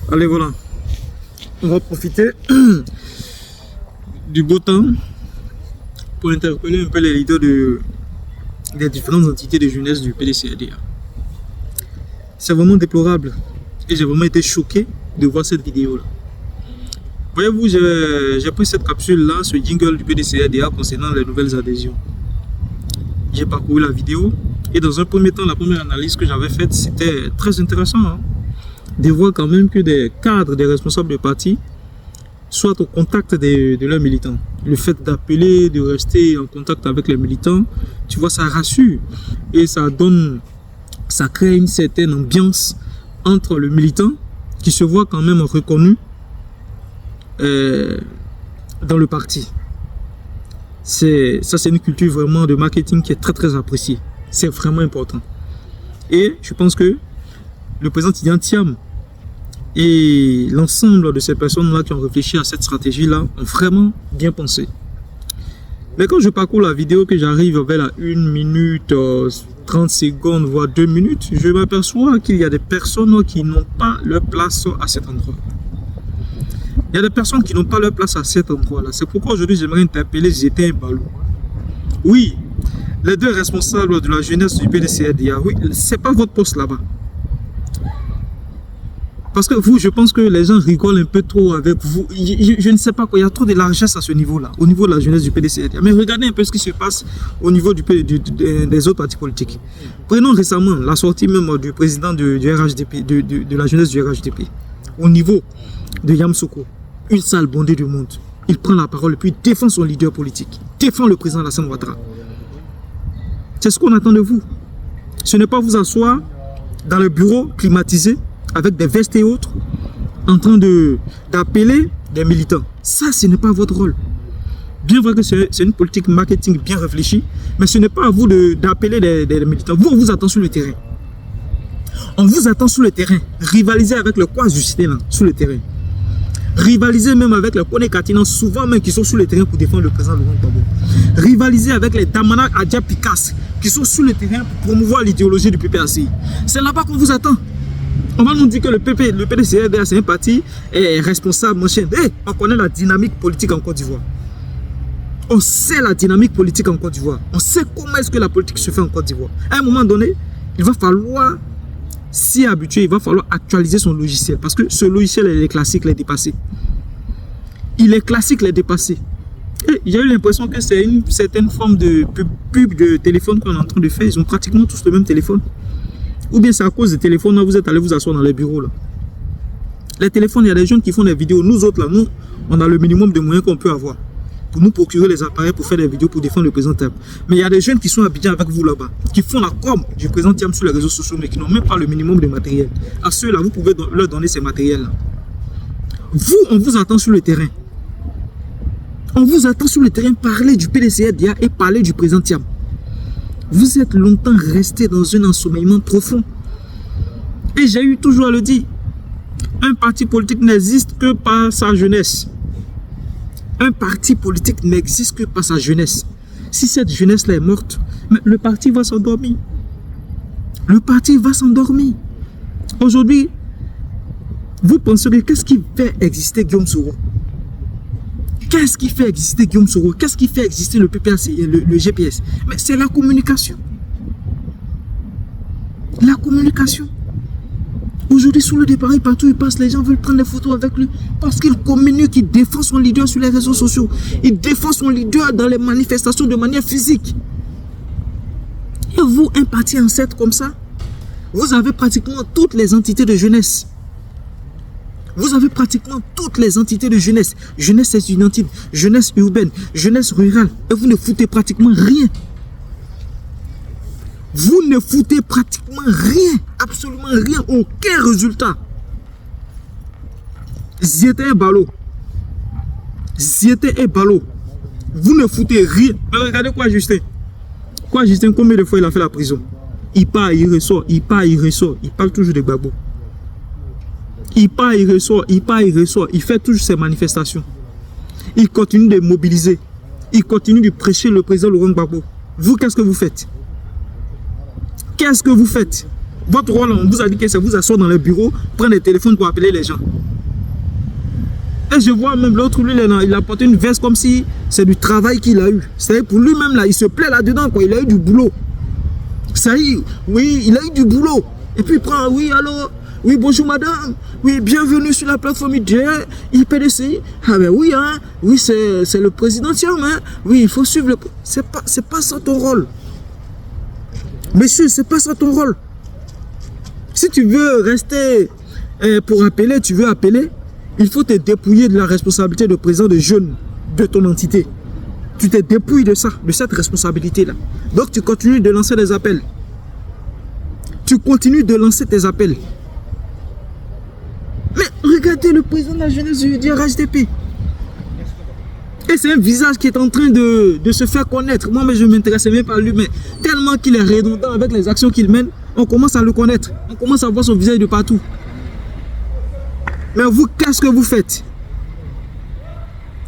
Allez, voilà. On va profiter du beau temps pour interpeller un peu les leaders des différentes entités de jeunesse du PDCADA. C'est vraiment déplorable et j'ai vraiment été choqué de voir cette vidéo-là. Voyez-vous, j'ai pris cette capsule-là, ce jingle du PDCADA concernant les nouvelles adhésions. J'ai parcouru la vidéo et dans un premier temps, la première analyse que j'avais faite, c'était très intéressant de voir quand même que des cadres, des responsables de parti soient au contact de leurs militants. Le fait d'appeler, de rester en contact avec les militants, tu vois, ça rassure et ça crée une certaine ambiance entre le militant qui se voit quand même reconnu dans le parti. C'est une culture vraiment de marketing qui est très très appréciée. C'est vraiment important. Et je pense que le président Tidjane Thiam et l'ensemble de ces personnes-là qui ont réfléchi à cette stratégie-là ont vraiment bien pensé. Mais quand je parcours la vidéo, que j'arrive vers la 1 minute 30 secondes, voire 2 minutes, je m'aperçois qu'il y a des personnes qui n'ont pas leur place à cet endroit. Il y a des personnes qui n'ont pas leur place à cet endroit-là. C'est pourquoi aujourd'hui j'aimerais interpeller Zietin Balou. Oui, les deux responsables de la jeunesse du PDCADA, oui, c'est pas votre poste là-bas. Parce que vous, je pense que les gens rigolent un peu trop avec vous. Je ne sais pas quoi, il y a trop de largesse à ce niveau-là, au niveau de la jeunesse du PDCADA. Mais regardez un peu ce qui se passe au niveau des autres partis politiques. Prenons récemment la sortie même du président du RHDP, de la jeunesse du RHDP, au niveau de Yamoussoukro. Une salle bondée de monde. Il prend la parole et puis défend son leader politique, défend le président Alassane Ouattara. C'est ce qu'on attend de vous. Ce n'est pas vous asseoir dans le bureau climatisé avec des vestes et autres, en train d'appeler des militants. Ça, ce n'est pas votre rôle. Bien vrai que c'est une politique marketing bien réfléchie, mais ce n'est pas à vous d'appeler des militants. Vous, on vous attend sur le terrain. On vous attend sur le terrain. Rivaliser avec le Kwaz du cité là, sur le terrain. Rivaliser même avec les Kone Katina, souvent même qui sont sur le terrain pour défendre le président Laurent Gbagbo. Rivaliser avec les Damana Adja Pikas, qui sont sur le terrain pour promouvoir l'idéologie du PPACI. C'est là-bas qu'on vous attend. On va nous dire que le PDCADA, c'est un parti responsable, mon cher. Hey, on connaît la dynamique politique en Côte d'Ivoire. On sait la dynamique politique en Côte d'Ivoire. On sait comment est-ce que la politique se fait en Côte d'Ivoire. À un moment donné, il va falloir s'y habituer, il va falloir actualiser son logiciel. Parce que ce logiciel, il est classique, il est dépassé. Il est classique, il est dépassé. J'ai eu l'impression que c'est une certaine forme de pub de téléphone qu'on est en train de faire. Ils ont pratiquement tous le même téléphone. Ou bien c'est à cause des téléphones, là, vous êtes allé vous asseoir dans les bureaux. Là. Les téléphones, il y a des jeunes qui font des vidéos. Nous autres, là, nous, on a le minimum de moyens qu'on peut avoir pour nous procurer les appareils pour faire des vidéos pour défendre le président Thiam. Mais il y a des jeunes qui sont habillés avec vous là-bas, qui font la com du président Thiam sur les réseaux sociaux, mais qui n'ont même pas le minimum de matériel. À ceux-là, vous pouvez leur donner ces matériels-là. Vous, on vous attend sur le terrain. On vous attend sur le terrain parler du PDCADA et parler du président Thiam. Vous êtes longtemps resté dans un ensommeillement profond. Et j'ai eu toujours à le dire. Un parti politique n'existe que par sa jeunesse. Un parti politique n'existe que par sa jeunesse. Si cette jeunesse-là est morte, le parti va s'endormir. Le parti va s'endormir. Aujourd'hui, vous penserez, qu'est-ce qui fait exister Guillaume Soro? Qu'est-ce qui fait exister Guillaume Soro? Qu'est-ce qui fait exister le PPAC et le GPS? Mais c'est la communication. La communication. Aujourd'hui, sur le départ, partout où il passe, les gens veulent prendre des photos avec lui parce qu'il communique, il défend son leader sur les réseaux sociaux. Il défend son leader dans les manifestations de manière physique. Et vous, un parti ancêtre comme ça, vous avez pratiquement toutes les entités de jeunesse. Vous avez pratiquement toutes les entités de jeunesse. Jeunesse étudiantine, jeunesse urbaine, jeunesse rurale. Et vous ne foutez pratiquement rien. Vous ne foutez pratiquement rien. Absolument rien. Aucun résultat. Zietin Balou. Zietin et Balou. Vous ne foutez rien. Mais regardez quoi, Justin. Quoi, Justin, combien de fois il a fait la prison? Il part, il ressort. Il part, il ressort. Il parle toujours de Gbagbo. Il part, il ressort, il part, il ressort. Il fait toujours ses manifestations. Il continue de mobiliser. Il continue de prêcher le président Laurent Gbagbo. Vous, qu'est-ce que vous faites? Qu'est-ce que vous faites? Votre rôle, on vous a dit que c'est vous asseoir dans le bureau, prendre les téléphones pour appeler les gens. Et je vois même l'autre, lui, il a porté une veste comme si c'est du travail qu'il a eu. C'est-à-dire pour lui-même, là, il se plaît là-dedans, quoi. Il a eu du boulot. Ça y est, oui, il a eu du boulot. Et puis il prend, oui, alors, oui, bonjour madame, oui, bienvenue sur la plateforme IPDC. Ah ben oui, hein, oui, c'est le président Thiam, hein. Oui, il faut suivre le... C'est pas ça ton rôle. Monsieur, c'est pas ça ton rôle. Si tu veux rester pour appeler, tu veux appeler, il faut te dépouiller de la responsabilité de président de jeunes de ton entité. Tu te dépouilles de ça, de cette responsabilité-là. Donc tu continues de lancer des appels. Tu continues de lancer tes appels. Mais regardez le président de la jeunesse du RHDP. Et c'est un visage qui est en train de se faire connaître. Moi, mais je ne m'intéressais même pas à lui, mais tellement qu'il est redondant avec les actions qu'il mène, on commence à le connaître. On commence à voir son visage de partout. Mais vous, qu'est-ce que vous faites?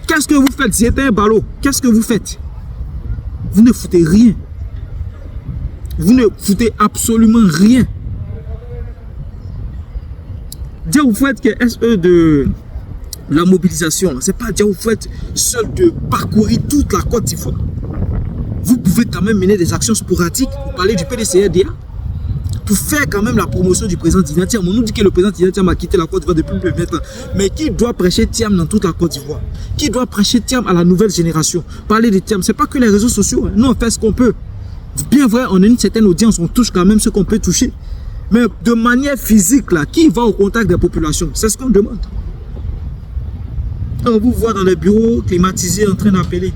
Qu'est-ce que vous faites? C'était un ballot. Qu'est-ce que vous faites? Vous ne foutez rien. Vous ne foutez absolument rien. Diaw Fouet qui est SE de la mobilisation, c'est pas Diaw Fouet seul de parcourir toute la Côte d'Ivoire. Vous pouvez quand même mener des actions sporadiques pour parler du PDCRDA, pour faire quand même la promotion du président Tidjane Thiam. On nous dit que le président Tidjane Thiam a quitté la Côte d'Ivoire depuis plus de 20 ans. Mais qui doit prêcher Thiam dans toute la Côte d'Ivoire? Qui doit prêcher Thiam à la nouvelle génération? Parler de Thiam, c'est pas que les réseaux sociaux. Nous, on fait ce qu'on peut. Bien vrai, on a une certaine audience, on touche quand même ce qu'on peut toucher. Mais de manière physique, là, qui va au contact des populations? C'est ce qu'on demande. On vous voit dans les bureaux climatisés en train d'appeler,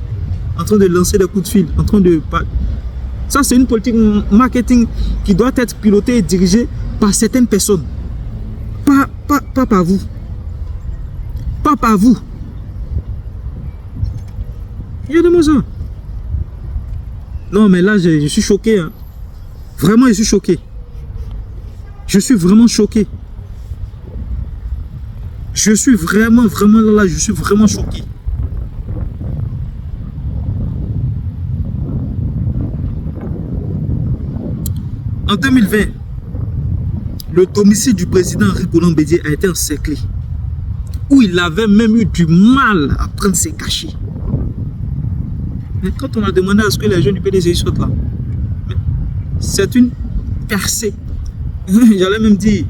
en train de lancer des coups de fil, en train de... Ça, c'est une politique marketing qui doit être pilotée et dirigée par certaines personnes. Pas par vous. Pas par vous. Regardez-moi ça. Non, mais là, je suis choqué. Hein. Vraiment, je suis choqué. Je suis vraiment choqué. Je suis vraiment là, je suis vraiment choqué. En 2020, le domicile du président Henri Konan Bédié a été encerclé, où il avait même eu du mal à prendre ses cachets. Mais quand on a demandé à ce que les jeunes du PDC soient là, c'est une percée. J'allais même dire,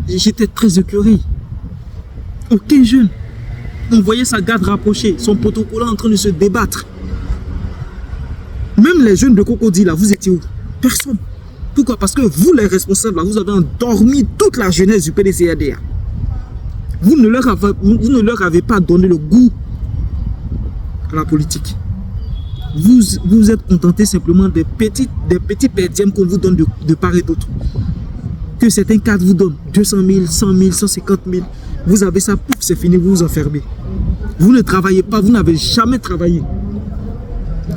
j'étais très écœuré. Aucun jeune. On voyait sa garde rapprochée, son protocole en train de se débattre. Même les jeunes de Cocody, là, vous étiez où? Personne. Pourquoi? Parce que vous, les responsables, là, vous avez endormi toute la jeunesse du PDCRDA. Vous ne leur avez pas donné le goût à la politique. Vous êtes contenté simplement des petits perdièmes qu'on vous donne de part et d'autre. Que certains cadres vous donnent 200 000, 100 000, 150 000. Vous avez ça, pouf, c'est fini, vous vous enfermez. Vous ne travaillez pas, vous n'avez jamais travaillé.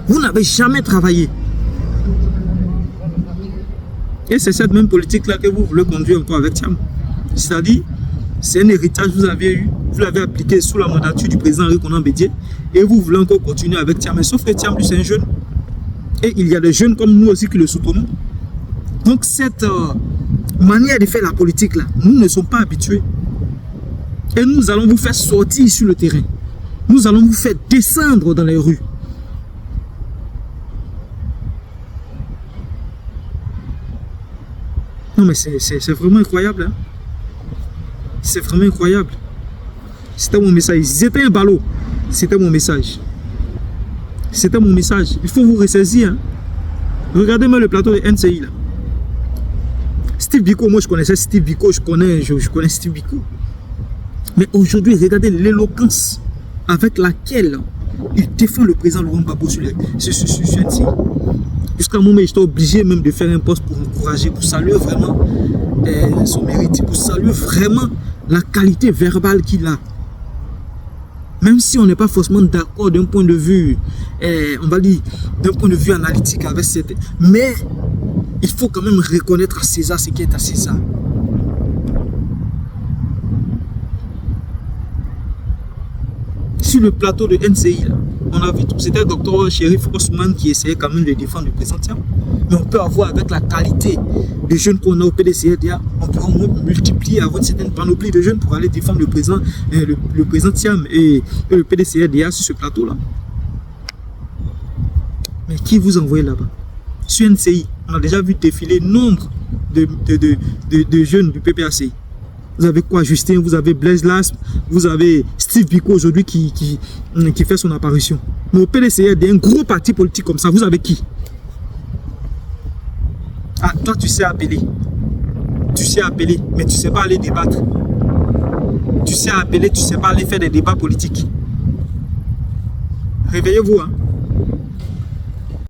Vous n'avez jamais travaillé. Et c'est cette même politique-là que vous voulez conduire encore avec Thiam. C'est-à-dire, c'est un héritage que vous avez eu, vous l'avez appliqué sous la mandature du président Henri Konan Bédié, et vous voulez encore continuer avec Thiam. Mais sauf que Thiam, lui, c'est un jeune. Et il y a des jeunes comme nous aussi qui le soutenons. Donc cette manière de faire la politique, là, nous ne sommes pas habitués. Et nous allons vous faire sortir sur le terrain. Nous allons vous faire descendre dans les rues. Non mais c'est vraiment incroyable. Hein? C'est vraiment incroyable. C'était mon message. C'était un ballot. C'était mon message. C'était mon message. Il faut vous ressaisir. Hein? Regardez-moi le plateau de NCI là. Steve Biko, moi je connaissais Steve Biko, je connais Steve Biko. Mais aujourd'hui, regardez l'éloquence avec laquelle il défend le président Laurent Gbagbo sur NCI. Jusqu'à un moment, j'étais obligé même de faire un poste pour encourager, pour saluer vraiment son mérite, pour saluer vraiment la qualité verbale qu'il a. Même si on n'est pas forcément d'accord d'un point de vue, on va dire, d'un point de vue analytique avec cette... Mais il faut quand même reconnaître à César ce qui est à César. sur le plateau de NCI, là, on a vu, c'était le docteur Chérif Osman qui essayait quand même de défendre le président Thiam. Mais on peut avoir, avec la qualité des jeunes qu'on a au PDCRDA, on peut au moins multiplier, avoir une certaine panoplie de jeunes pour aller défendre le président Thiam et le PDCRDA sur ce plateau-là. Mais qui vous envoie là-bas? Sur NCI, on a déjà vu défiler nombre de jeunes du PPACI. Vous avez quoi, Justin? Vous avez Blaise Lasp, vous avez Steve Biko aujourd'hui qui fait son apparition. Mais au PDCRD, un gros parti politique comme ça, vous avez qui? Ah, toi tu sais appeler. Tu sais appeler, mais tu ne sais pas aller débattre. Tu sais appeler, tu ne sais pas aller faire des débats politiques. Réveillez-vous, hein.